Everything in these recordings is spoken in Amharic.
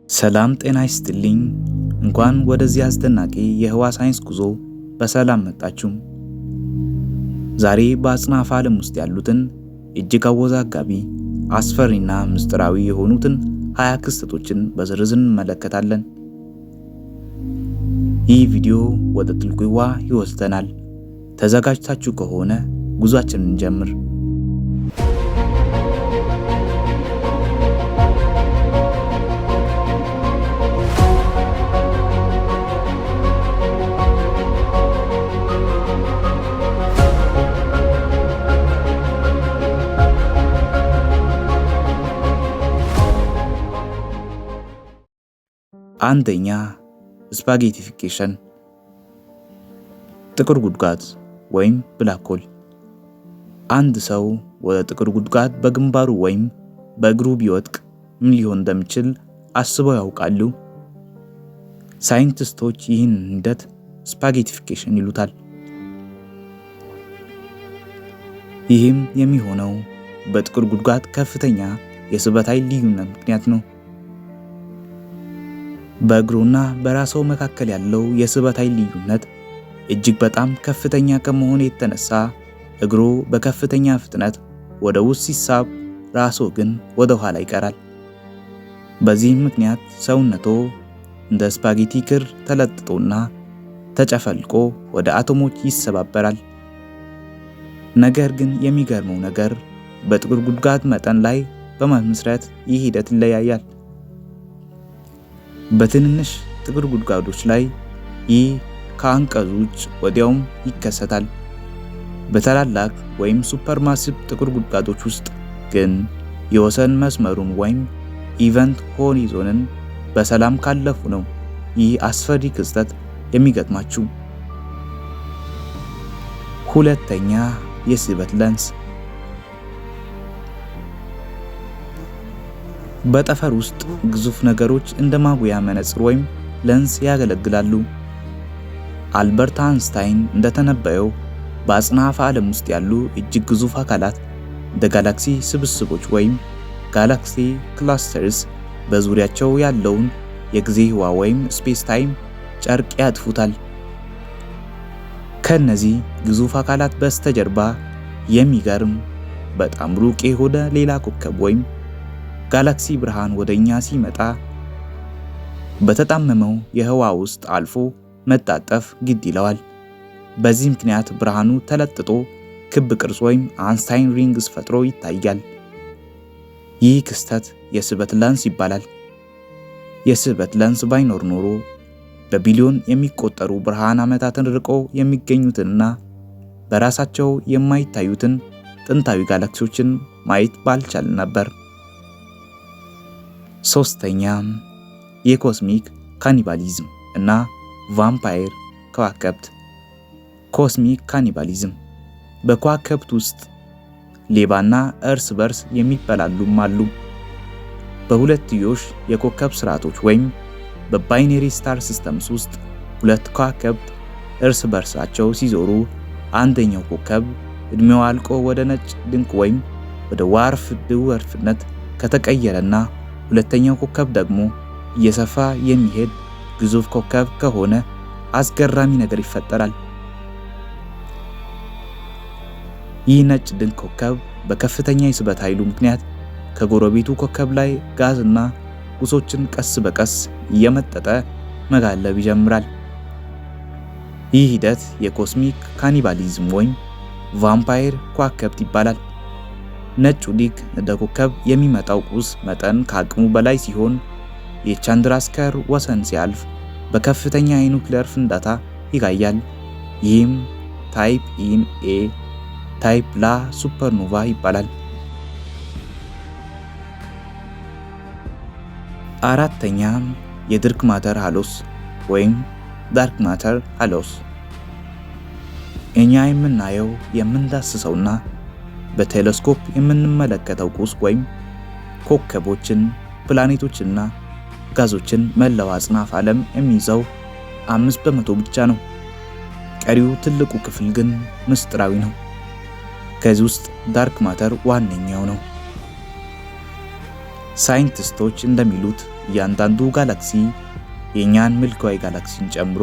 ሰላም ጤና ይስጥልኝ። እንኳን ወደዚህ አስደናቂ የህዋ ሳይንስ ጉዞ በሰላም መጣችሁ። ዛሬ በአጽናፈ ዓለም ውስጥ ያሉትን እጅግ አወዛጋቢ፣ አስፈሪና ምስጢራዊ የሆኑትን 20 ክስተቶችን በዝርዝር እንመለከታለን። ይህ ቪዲዮ ወደ ጥልቁ ህዋ ይወስደናል። ተዘጋጅታችሁ ከሆነ ጉዟችንን እንጀምር። አንደኛ፣ ስፓጌቲፊኬሽን ጥቁር ጉድጓድ ወይም ብላክ ሆል። አንድ ሰው ወደ ጥቁር ጉድጓድ በግንባሩ ወይም በእግሩ ቢወድቅ ምን ሊሆን እንደሚችል አስበው ያውቃሉ? ሳይንቲስቶች ይህን ሂደት ስፓጌቲፊኬሽን ይሉታል። ይህም የሚሆነው በጥቁር ጉድጓድ ከፍተኛ የስበት ኃይል ልዩነት ምክንያት ነው። በእግሩና በራስዎ መካከል ያለው የስበት ኃይል ልዩነት እጅግ በጣም ከፍተኛ ከመሆኑ የተነሳ እግሩ በከፍተኛ ፍጥነት ወደ ውስጥ ሲሳብ፣ ራስዎ ግን ወደ ኋላ ይቀራል። በዚህም ምክንያት ሰውነቶ እንደ ስፓጌቲ ክር ተለጥጦና ተጨፈልቆ ወደ አቶሞች ይሰባበራል። ነገር ግን የሚገርመው ነገር በጥቁር ጉድጓድ መጠን ላይ በመመስረት ይህ ሂደት ይለያያል። በትንንሽ ጥቁር ጉድጓዶች ላይ ይህ ከአንቀጹ ውጭ ወዲያውም ይከሰታል። በታላላቅ ወይም ሱፐርማሲቭ ጥቁር ጉድጓዶች ውስጥ ግን የወሰን መስመሩን ወይም ኢቨንት ሆሪዞንን በሰላም ካለፉ ነው ይህ አስፈሪ ክስተት የሚገጥማችሁ። ሁለተኛ፣ የስበት ሌንስ። በጠፈር ውስጥ ግዙፍ ነገሮች እንደ ማጉያ መነጽር ወይም ሌንስ ያገለግላሉ። አልበርት አንስታይን እንደተነበየው በአጽናፈ ዓለም ውስጥ ያሉ እጅግ ግዙፍ አካላት እንደ ጋላክሲ ስብስቦች ወይም ጋላክሲ ክላስተርስ በዙሪያቸው ያለውን የጊዜ ህዋ ወይም ስፔስ ታይም ጨርቅ ያጥፉታል። ከነዚህ ግዙፍ አካላት በስተጀርባ የሚገርም በጣም ሩቅ የሆነ ሌላ ኮከብ ወይም ጋላክሲ ብርሃን ወደኛ ሲመጣ በተጣመመው የህዋ ውስጥ አልፎ መጣጠፍ ግድ ይለዋል። በዚህ ምክንያት ብርሃኑ ተለጥጦ ክብ ቅርጽ ወይም አንስታይን ሪንግስ ፈጥሮ ይታያል። ይህ ክስተት የስበት ሌንስ ይባላል። የስበት ሌንስ ባይኖር ኖሮ በቢሊዮን የሚቆጠሩ ብርሃን ዓመታትን ርቆ የሚገኙትንና በራሳቸው የማይታዩትን ጥንታዊ ጋላክሲዎችን ማየት ባልቻልን ነበር። ሶስተኛ፣ የኮስሚክ ካኒባሊዝም እና ቫምፓየር ከዋክብት። ኮስሚክ ካኒባሊዝም በከዋክብት ውስጥ ሌባና እርስ በርስ የሚበላሉም አሉ። በሁለትዮሽ የኮከብ ስርዓቶች ወይም በባይነሪ ስታር ሲስተምስ ውስጥ ሁለት ከዋክብት እርስ በርሳቸው ሲዞሩ አንደኛው ኮከብ እድሜው አልቆ ወደ ነጭ ድንቅ ወይም ወደ ዋርፍ ድወርፍነት ከተቀየረና ሁለተኛው ኮከብ ደግሞ እየሰፋ የሚሄድ ግዙፍ ኮከብ ከሆነ አስገራሚ ነገር ይፈጠራል። ይህ ነጭ ድንቅ ኮከብ በከፍተኛ የስበት ኃይሉ ምክንያት ከጎረቤቱ ኮከብ ላይ ጋዝና ቁሶችን ቀስ በቀስ እየመጠጠ መጋለብ ይጀምራል። ይህ ሂደት የኮስሚክ ካኒባሊዝም ወይም ቫምፓየር ከዋክብት ይባላል። ነጩ ዲግ እንደ ኮከብ የሚመጣው ቁስ መጠን ከአቅሙ በላይ ሲሆን የቻንድራስከር ወሰን ሲያልፍ በከፍተኛ የኒውክሌር ፍንዳታ ይጋያል። ይህም ታይፕ ኢን ኤ ታይፕ ላ ሱፐርኖቫ ይባላል። አራተኛ፣ የዳርክ ማተር ሃሎስ ወይም ዳርክ ማተር ሃሎስ። እኛ የምናየው የምንዳስሰውና በቴሌስኮፕ የምንመለከተው ቁስ ወይም ኮከቦችን፣ ፕላኔቶችና ጋዞችን መላው አጽናፈ ዓለም የሚይዘው 5% ብቻ ነው። ቀሪው ትልቁ ክፍል ግን ምስጢራዊ ነው። ከዚህ ውስጥ ዳርክ ማተር ዋነኛው ነው። ሳይንቲስቶች እንደሚሉት እያንዳንዱ ጋላክሲ የእኛን ሚልክዌይ ጋላክሲን ጨምሮ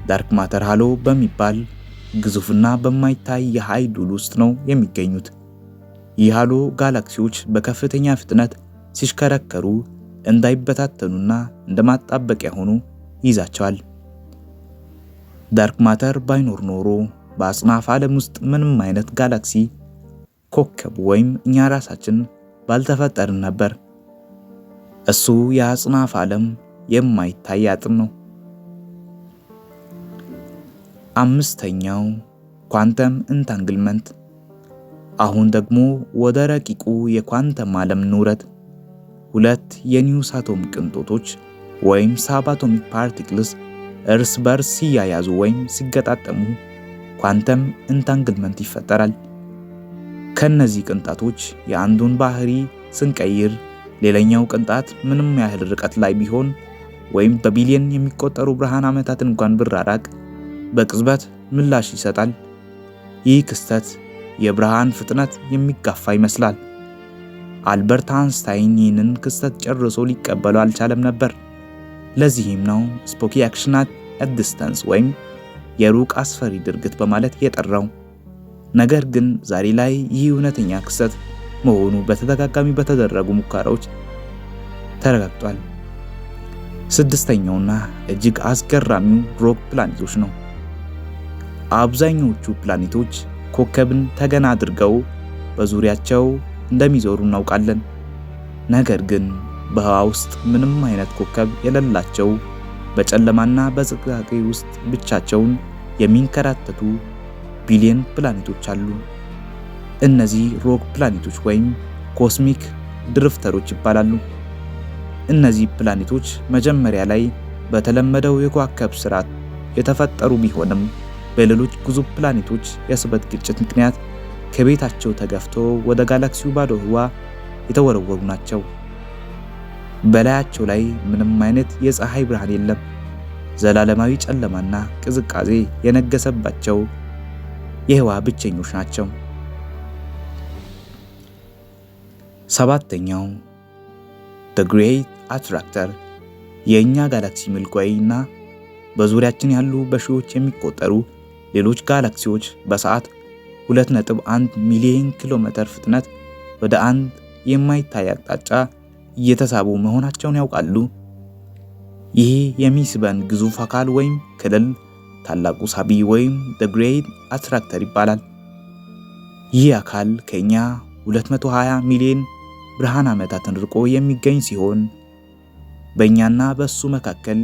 ዳርክ ማተር ሃሎ በሚባል ግዙፍና በማይታይ የኃይል ዱል ውስጥ ነው የሚገኙት። ይህ ሃሎ ጋላክሲዎች በከፍተኛ ፍጥነት ሲሽከረከሩ እንዳይበታተኑና እንደማጣበቂያ ሆኖ ይይዛቸዋል። ዳርክ ማተር ባይኖር ኖሮ በአጽናፈ ዓለም ውስጥ ምንም አይነት ጋላክሲ፣ ኮከብ ወይም እኛ ራሳችን ባልተፈጠርን ነበር። እሱ የአጽናፈ ዓለም የማይታይ አጥም ነው። አምስተኛው ኳንተም ኢንታንግልመንት። አሁን ደግሞ ወደ ረቂቁ የኳንተም ዓለም ንውረድ። ሁለት የኒውስ አቶም ቅንጦቶች ወይም ሳብአቶሚክ ፓርቲክልስ እርስ በርስ ሲያያዙ ወይም ሲገጣጠሙ ኳንተም ኢንታንግልመንት ይፈጠራል። ከነዚህ ቅንጣቶች የአንዱን ባህሪ ስንቀይር ሌላኛው ቅንጣት ምንም ያህል ርቀት ላይ ቢሆን ወይም በቢሊየን የሚቆጠሩ ብርሃን ዓመታት እንኳን ብራራቅ በቅጽበት ምላሽ ይሰጣል። ይህ ክስተት የብርሃን ፍጥነት የሚጋፋ ይመስላል። አልበርት አንስታይን ይህንን ክስተት ጨርሶ ሊቀበለው አልቻለም ነበር። ለዚህም ነው ስፖኪ አክሽን አት ዲስታንስ ወይም የሩቅ አስፈሪ ድርጊት በማለት የጠራው። ነገር ግን ዛሬ ላይ ይህ እውነተኛ ክስተት መሆኑ በተደጋጋሚ በተደረጉ ሙከራዎች ተረጋግጧል። ስድስተኛውና እጅግ አስገራሚው ሮግ ፕላኔቶች ነው። አብዛኞቹ ፕላኔቶች ኮከብን ተገን አድርገው በዙሪያቸው እንደሚዞሩ እናውቃለን። ነገር ግን በህዋ ውስጥ ምንም አይነት ኮከብ የሌላቸው በጨለማና በዝቅዝቅ ውስጥ ብቻቸውን የሚንከራተቱ ቢሊየን ፕላኔቶች አሉ። እነዚህ ሮግ ፕላኔቶች ወይም ኮስሚክ ድሪፍተሮች ይባላሉ። እነዚህ ፕላኔቶች መጀመሪያ ላይ በተለመደው የከዋክብት ስርዓት የተፈጠሩ ቢሆንም በሌሎች ግዙፍ ፕላኔቶች የስበት ግጭት ምክንያት ከቤታቸው ተገፍተው ወደ ጋላክሲው ባዶ ህዋ የተወረወሩ ናቸው። በላያቸው ላይ ምንም አይነት የፀሐይ ብርሃን የለም። ዘላለማዊ ጨለማና ቅዝቃዜ የነገሰባቸው የህዋ ብቸኞች ናቸው። ሰባተኛው ዘ ግሬት አትራክተር የእኛ ጋላክሲ ሚልክዌይ እና በዙሪያችን ያሉ በሺዎች የሚቆጠሩ ሌሎች ጋላክሲዎች በሰዓት 2.1 ሚሊዮን ኪሎ ሜትር ፍጥነት ወደ አንድ የማይታይ አቅጣጫ እየተሳቡ መሆናቸውን ያውቃሉ? ይህ የሚስበን ግዙፍ አካል ወይም ክልል ታላቁ ሳቢ ወይም ዘ ግሬት አትራክተር ይባላል። ይህ አካል ከኛ 220 ሚሊዮን ብርሃን ዓመታትን ርቆ የሚገኝ ሲሆን በእኛና በሱ መካከል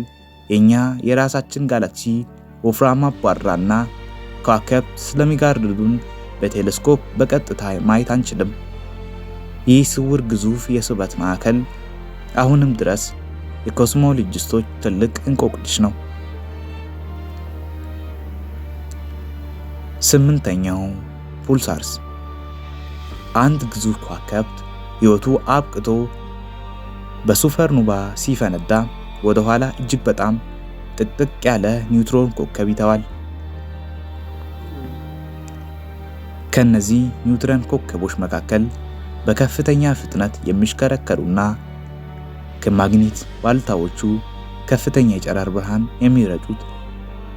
የኛ የራሳችን ጋላክሲ ወፍራም አቧራና ከዋክብት ስለሚጋርዱን በቴሌስኮፕ በቀጥታ ማየት አንችልም። ይህ ስውር ግዙፍ የስበት ማዕከል አሁንም ድረስ የኮስሞሎጂስቶች ትልቅ እንቆቅልሽ ነው። ስምንተኛው ፑልሳርስ። አንድ ግዙፍ ከዋክብት ሕይወቱ አብቅቶ በሱፐርኖቫ ሲፈነዳ ወደ ኋላ እጅግ በጣም ጥቅጥቅ ያለ ኒውትሮን ኮከብ ይተዋል። ከነዚህ ኒውትሮን ኮከቦች መካከል በከፍተኛ ፍጥነት የሚሽከረከሩና ከማግኔት ዋልታዎቹ ከፍተኛ የጨረር ብርሃን የሚረጩት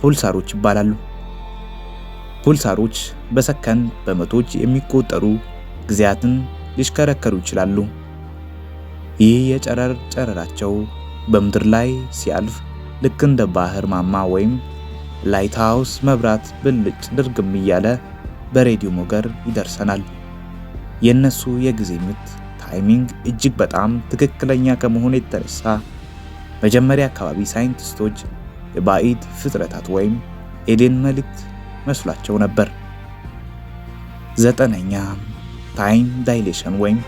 ፑልሳሮች ይባላሉ። ፑልሳሮች በሰከንድ በመቶዎች የሚቆጠሩ ጊዜያትን ሊሽከረከሩ ይችላሉ። ይህ የጨረር ጨረራቸው በምድር ላይ ሲያልፍ ልክ እንደ ባህር ማማ ወይም ላይትሃውስ መብራት ብልጭ ድርግም እያለ በሬዲዮ ሞገድ ይደርሰናል። የነሱ የጊዜ ምት ታይሚንግ እጅግ በጣም ትክክለኛ ከመሆኑ የተነሳ መጀመሪያ አካባቢ ሳይንቲስቶች የባዕድ ፍጥረታት ወይም ኤሊየን መልእክት መስሏቸው ነበር። ዘጠነኛ ታይም ዳይሌሽን ወይም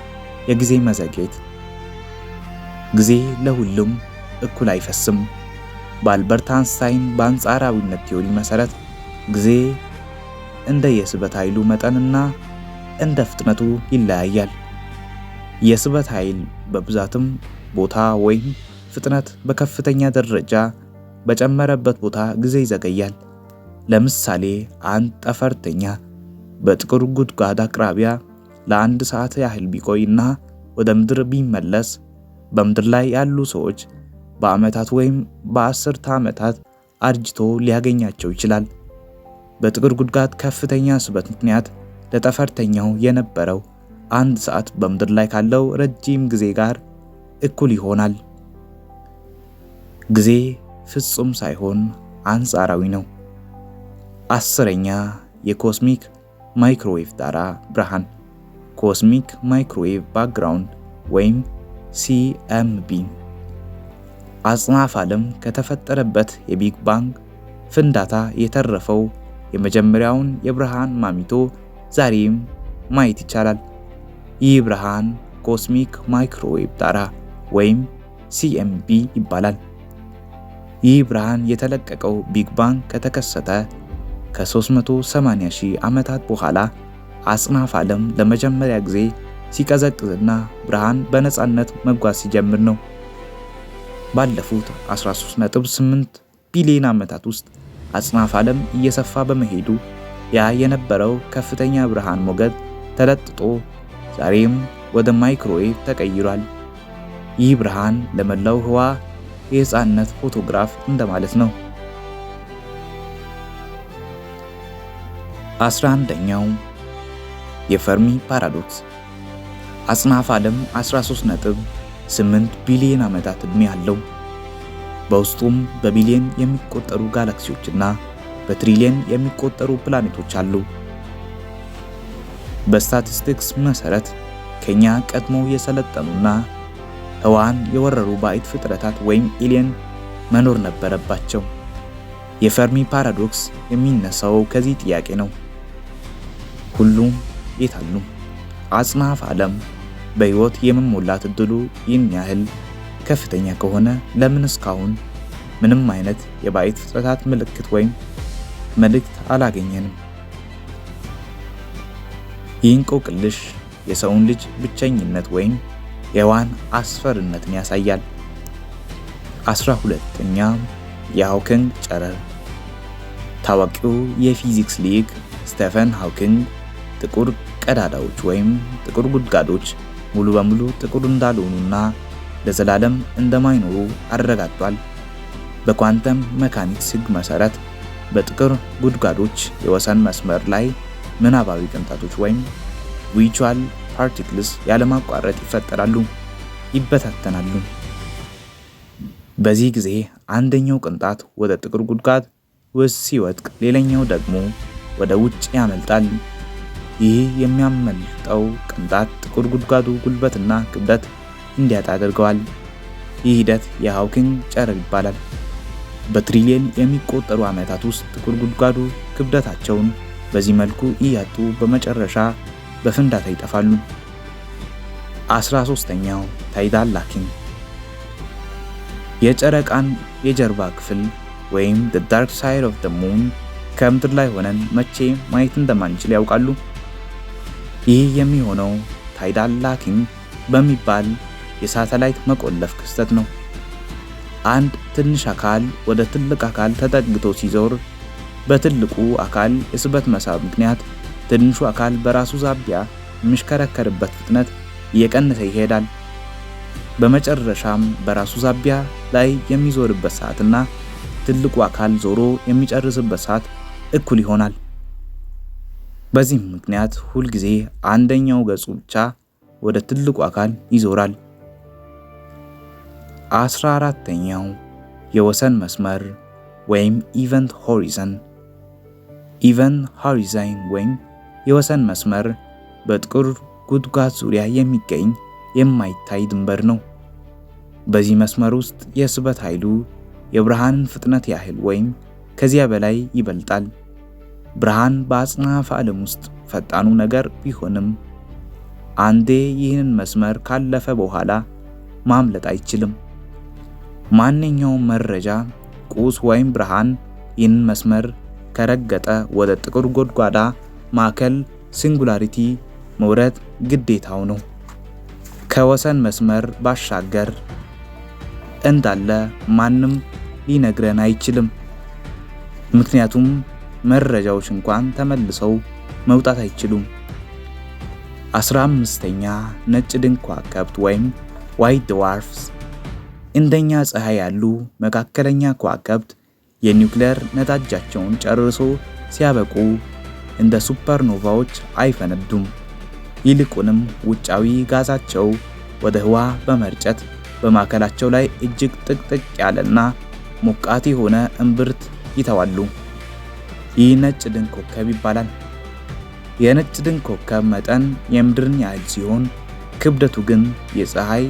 የጊዜ መዘግየት። ጊዜ ለሁሉም እኩል አይፈስም። በአልበርት አንስታይን በአንጻራዊነት ቲዮሪ መሰረት ጊዜ እንደ የስበት ኃይሉ መጠንና እንደ ፍጥነቱ ይለያያል። የስበት ኃይል በብዛትም ቦታ ወይም ፍጥነት በከፍተኛ ደረጃ በጨመረበት ቦታ ጊዜ ይዘገያል። ለምሳሌ አንድ ጠፈርተኛ በጥቁር ጉድጓድ አቅራቢያ ለአንድ ሰዓት ያህል ቢቆይና ወደ ምድር ቢመለስ በምድር ላይ ያሉ ሰዎች በዓመታት ወይም በአስርተ ዓመታት አርጅቶ ሊያገኛቸው ይችላል። በጥቁር ጉድጓድ ከፍተኛ ስበት ምክንያት ለጠፈርተኛው የነበረው 1 ሰዓት በምድር ላይ ካለው ረጅም ጊዜ ጋር እኩል ይሆናል። ጊዜ ፍጹም ሳይሆን አንጻራዊ ነው። 10ኛ የኮስሚክ ማይክሮዌቭ ጣራ ብርሃን ኮስሚክ ማይክሮዌቭ ባክግራውንድ ወይም ሲኤምቢ አጽናፈ ዓለም ከተፈጠረበት የቢግ ባንግ ፍንዳታ የተረፈው የመጀመሪያውን የብርሃን ማሚቶ ዛሬም ማየት ይቻላል። ይህ ብርሃን ኮስሚክ ማይክሮዌቭ ጣራ ወይም ሲኤምቢ ይባላል። ይህ ብርሃን የተለቀቀው ቢግ ባንግ ከተከሰተ ከ380 ሺህ ዓመታት በኋላ አጽናፈ ዓለም ለመጀመሪያ ጊዜ ሲቀዘቅዝና ብርሃን በነፃነት መጓዝ ሲጀምር ነው። ባለፉት 13.8 ቢሊዮን ዓመታት ውስጥ አጽናፈ ዓለም እየሰፋ በመሄዱ ያ የነበረው ከፍተኛ ብርሃን ሞገድ ተለጥጦ ዛሬም ወደ ማይክሮዌቭ ተቀይሯል። ይህ ብርሃን ለመላው ህዋ የሕፃንነት ፎቶግራፍ እንደማለት ነው። 11ኛው የፈርሚ ፓራዶክስ አጽናፈ ዓለም 13.8 ቢሊዮን ዓመታት ዕድሜ አለው። በውስጡም በቢሊዮን የሚቆጠሩ ጋላክሲዎችና በትሪሊየን የሚቆጠሩ ፕላኔቶች አሉ። በስታቲስቲክስ መሰረት ከኛ ቀድሞ የሰለጠኑና ህዋን የወረሩ ባዕድ ፍጥረታት ወይም ኤሊየን መኖር ነበረባቸው። የፈርሚ ፓራዶክስ የሚነሳው ከዚህ ጥያቄ ነው። ሁሉም የት አሉ? አጽናፈ ዓለም በሕይወት የመሞላት እድሉ ይህን ያህል ከፍተኛ ከሆነ ለምን እስካሁን ምንም አይነት የባዕድ ፍጥረታት ምልክት ወይም መልእክት አላገኘንም? ይህ እንቆቅልሽ የሰውን ልጅ ብቸኝነት ወይም የህዋን አስፈሪነትን ያሳያል። 12ኛ የሃውኪንግ ጨረር ታዋቂው የፊዚክስ ሊቅ ስቲፈን ሃውኪንግ ጥቁር ቀዳዳዎች ወይም ጥቁር ጉድጓዶች ሙሉ በሙሉ ጥቁር እንዳልሆኑና ለዘላለም እንደማይኖሩ አረጋግጧል። በኳንተም ሜካኒክስ ሕግ መሰረት በጥቁር ጉድጓዶች የወሰን መስመር ላይ ምናባዊ ቅንጣቶች ወይም ቪርቹዋል ፓርቲክልስ ያለማቋረጥ ይፈጠራሉ፣ ይበታተናሉ። በዚህ ጊዜ አንደኛው ቅንጣት ወደ ጥቁር ጉድጓድ ውስጥ ሲወድቅ፣ ሌላኛው ደግሞ ወደ ውጭ ያመልጣል። ይህ የሚያመልጠው ቅንጣት ጥቁር ጉድጓዱ ጉልበትና ክብደት እንዲያጣ ያደርገዋል። ይህ ሂደት የሃውኪንግ ጨረር ይባላል። በትሪሊየን የሚቆጠሩ ዓመታት ውስጥ ጥቁር ጉድጓዱ ክብደታቸውን በዚህ መልኩ እያጡ በመጨረሻ በፍንዳታ ይጠፋሉ። 13ኛው ታይዳል ላኪንግ የጨረቃን የጀርባ ክፍል ወይም the dark side of the moon ከምድር ላይ ሆነን መቼ ማየት እንደማንችል ያውቃሉ? ይህ የሚሆነው ታይዳል ላኪንግ በሚባል የሳተላይት መቆለፍ ክስተት ነው። አንድ ትንሽ አካል ወደ ትልቅ አካል ተጠግቶ ሲዞር በትልቁ አካል የስበት መሳብ ምክንያት ትንሹ አካል በራሱ ዛቢያ የሚሽከረከርበት ፍጥነት እየቀነሰ ይሄዳል። በመጨረሻም በራሱ ዛቢያ ላይ የሚዞርበት ሰዓትና ትልቁ አካል ዞሮ የሚጨርስበት ሰዓት እኩል ይሆናል። በዚህም ምክንያት ሁልጊዜ አንደኛው ገጹ ብቻ ወደ ትልቁ አካል ይዞራል። 14ኛው የወሰን መስመር ወይም ኢቨንት ሆሪዘን ኢቨንት ሆሪዘን ወይም የወሰን መስመር በጥቁር ጉድጓድ ዙሪያ የሚገኝ የማይታይ ድንበር ነው። በዚህ መስመር ውስጥ የስበት ኃይሉ የብርሃንን ፍጥነት ያህል ወይም ከዚያ በላይ ይበልጣል። ብርሃን በአጽናፈ ዓለም ውስጥ ፈጣኑ ነገር ቢሆንም አንዴ ይህንን መስመር ካለፈ በኋላ ማምለጥ አይችልም። ማንኛውም መረጃ፣ ቁስ ወይም ብርሃን ይህንን መስመር ከረገጠ ወደ ጥቁር ጎድጓዳ ማዕከል ሲንጉላሪቲ መውረድ ግዴታው ነው። ከወሰን መስመር ባሻገር እንዳለ ማንም ሊነግረን አይችልም። ምክንያቱም መረጃዎች እንኳን ተመልሰው መውጣት አይችሉም። 15ኛ ነጭ ድንኳ ከብት ወይም ዋይት ድዋርፍስ እንደኛ ፀሐይ ያሉ መካከለኛ ከዋክብት የኒውክሌር ነዳጃቸውን ጨርሶ ሲያበቁ እንደ ሱፐርኖቫዎች አይፈነዱም። ይልቁንም ውጫዊ ጋዛቸው ወደ ህዋ በመርጨት በማዕከላቸው ላይ እጅግ ጥቅጥቅ ያለና ሞቃት የሆነ እምብርት ይተዋሉ። ይህ ነጭ ድንክ ኮከብ ይባላል። የነጭ ድንክ ኮከብ መጠን የምድርን ያህል ሲሆን ክብደቱ ግን የፀሐይ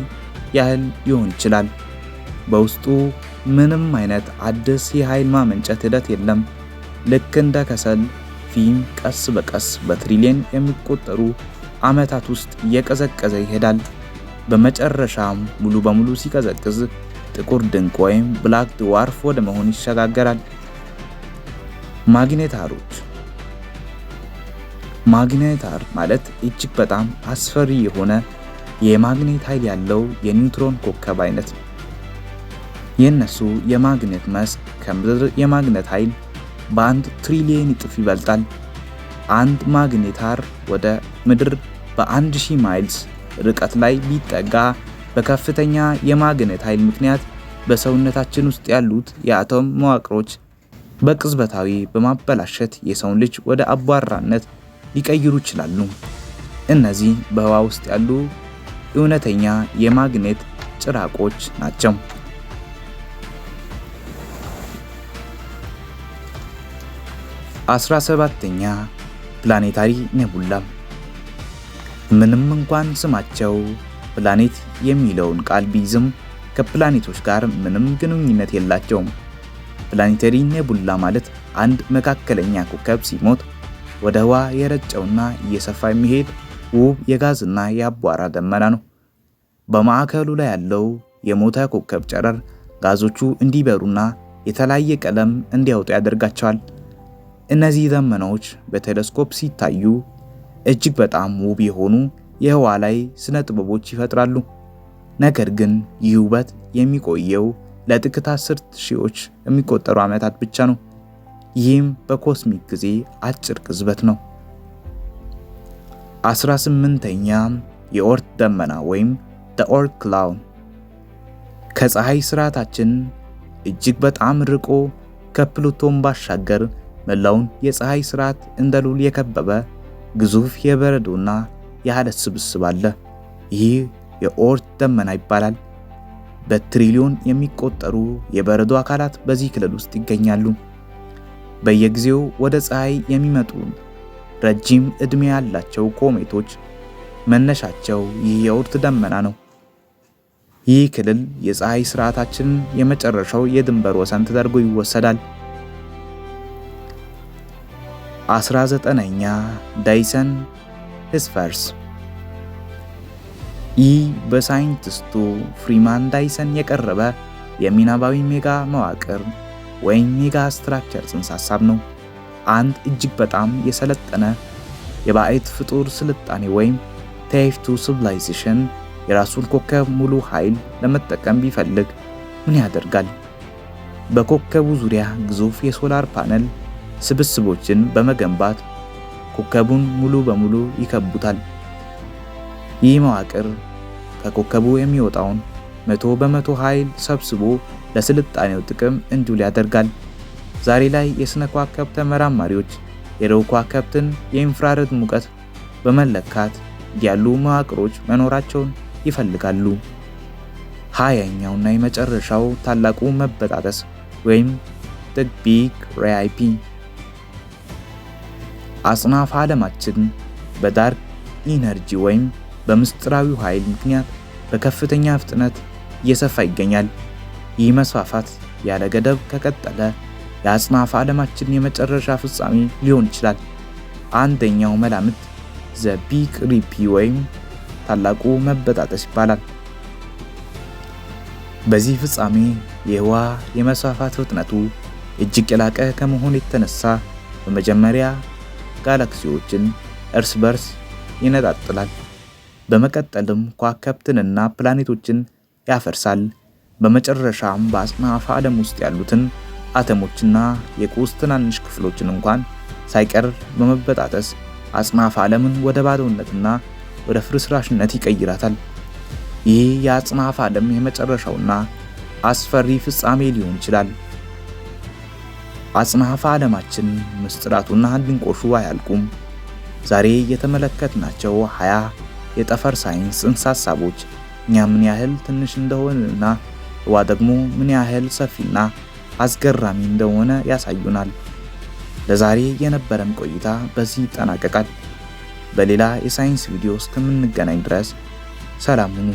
ያህል ሊሆን ይችላል። በውስጡ ምንም አይነት አዲስ የኃይል ማመንጨት ሂደት የለም። ልክ እንደ ከሰል ፊም ቀስ በቀስ በትሪሊየን የሚቆጠሩ ዓመታት ውስጥ እየቀዘቀዘ ይሄዳል። በመጨረሻም ሙሉ በሙሉ ሲቀዘቅዝ ጥቁር ድንክ ወይም ብላክ ድዋርፍ ወደ መሆን ይሸጋገራል። ማግኔታሮች ማግኔታር ማለት እጅግ በጣም አስፈሪ የሆነ የማግኔት ኃይል ያለው የኒውትሮን ኮከብ አይነት ነው። የእነሱ የማግኔት መስክ ከምድር የማግኔት ኃይል በ1 ትሪሊየን እጥፍ ይበልጣል። አንድ ማግኔታር ወደ ምድር በ1000 ማይልስ ርቀት ላይ ቢጠጋ በከፍተኛ የማግኔት ኃይል ምክንያት በሰውነታችን ውስጥ ያሉት የአቶም መዋቅሮች በቅጽበታዊ በማበላሸት የሰውን ልጅ ወደ አቧራነት ሊቀይሩ ይችላሉ። እነዚህ በህዋ ውስጥ ያሉ እውነተኛ የማግኔት ጭራቆች ናቸው። 17ኛ ፕላኔታሪ ኔቡላ። ምንም እንኳን ስማቸው ፕላኔት የሚለውን ቃል ቢይዝም ከፕላኔቶች ጋር ምንም ግንኙነት የላቸውም። ፕላኔታሪ ኔቡላ ማለት አንድ መካከለኛ ኮከብ ሲሞት ወደ ህዋ የረጨውና እየሰፋ የሚሄድ ውብ የጋዝና የአቧራ ደመና ነው። በማዕከሉ ላይ ያለው የሞተ ኮከብ ጨረር ጋዞቹ እንዲበሩና የተለያየ ቀለም እንዲያወጡ ያደርጋቸዋል። እነዚህ ደመናዎች በቴሌስኮፕ ሲታዩ እጅግ በጣም ውብ የሆኑ የህዋ ላይ ስነ ጥበቦች ይፈጥራሉ። ነገር ግን ይህ ውበት የሚቆየው ለጥቂት 10 ሺዎች የሚቆጠሩ ዓመታት ብቻ ነው። ይህም በኮስሚክ ጊዜ አጭር ቅጽበት ነው። 18ኛ የኦርት ደመና ወይም the Oort cloud ከፀሐይ ስርዓታችን እጅግ በጣም ርቆ ከፕሉቶን ባሻገር መላውን የፀሐይ ስርዓት እንደ ሉል የከበበ ግዙፍ የበረዶና የአለት ስብስብ አለ። ይህ የኦርት ደመና ይባላል። በትሪሊዮን የሚቆጠሩ የበረዶ አካላት በዚህ ክልል ውስጥ ይገኛሉ። በየጊዜው ወደ ፀሐይ የሚመጡ ረጅም ዕድሜ ያላቸው ኮሜቶች መነሻቸው ይህ የኦርት ደመና ነው። ይህ ክልል የፀሐይ ስርዓታችን የመጨረሻው የድንበር ወሰን ተደርጎ ይወሰዳል። 19ኛ ዳይሰን ስፈርስ። ይህ በሳይንቲስቱ ፍሪማን ዳይሰን የቀረበ የሚናባዊ ሜጋ መዋቅር ወይም ሜጋ ስትራክቸር ጽንሰ ሐሳብ ነው። አንድ እጅግ በጣም የሰለጠነ የባዕድ ፍጡር ስልጣኔ ወይም ቴይፍቱ ሲቪላይዜሽን የራሱን ኮከብ ሙሉ ኃይል ለመጠቀም ቢፈልግ ምን ያደርጋል? በኮከቡ ዙሪያ ግዙፍ የሶላር ፓነል ስብስቦችን በመገንባት ኮከቡን ሙሉ በሙሉ ይከቡታል። ይህ መዋቅር ከኮከቡ የሚወጣውን 100% ኃይል ሰብስቦ ለስልጣኔው ጥቅም እንዲውል ያደርጋል። ዛሬ ላይ የስነ ከዋክብት ተመራማሪዎች የደቡብ ከዋክብትን የኢንፍራሬድ ሙቀት በመለካት ያሉ መዋቅሮች መኖራቸውን ይፈልጋሉ። 20ኛውና የመጨረሻው ታላቁ መበጣጠስ ወይም the big rip። አጽናፈ ዓለማችን በዳርክ ኢነርጂ ወይም በምስጢራዊው ኃይል ምክንያት በከፍተኛ ፍጥነት እየሰፋ ይገኛል። ይህ መስፋፋት ያለ ገደብ ከቀጠለ የአጽናፈ ዓለማችን የመጨረሻ ፍጻሜ ሊሆን ይችላል። አንደኛው መላምት the big rip ወይም ታላቁ መበጣጠስ ይባላል። በዚህ ፍጻሜ የህዋ የመስፋፋት ፍጥነቱ እጅግ የላቀ ከመሆኑ የተነሳ በመጀመሪያ ጋላክሲዎችን እርስ በርስ ይነጣጥላል። በመቀጠልም ከዋክብትንና ፕላኔቶችን ያፈርሳል። በመጨረሻም በአጽናፈ ዓለም ውስጥ ያሉትን አተሞችና የቁስ ትናንሽ ክፍሎችን እንኳን ሳይቀር በመበጣጠስ አጽናፈ ዓለምን ወደ ባዶነትና ወደ ፍርስራሽነት ይቀይራታል። ይህ የአጽናፈ ዓለም የመጨረሻውና አስፈሪ ፍጻሜ ሊሆን ይችላል። አጽናፈ ዓለማችን ምስጢራቱና ድንቆሹ አያልቁም። ዛሬ የተመለከትናቸው 20 የጠፈር ሳይንስ ጽንሰ ሐሳቦች እኛ ምን ያህል ትንሽ እንደሆነና ህዋ ደግሞ ምን ያህል ሰፊና አስገራሚ እንደሆነ ያሳዩናል። ለዛሬ የነበረን ቆይታ በዚህ ይጠናቀቃል። በሌላ የሳይንስ ቪዲዮ እስከምንገናኝ ድረስ ሰላም ሁኑ።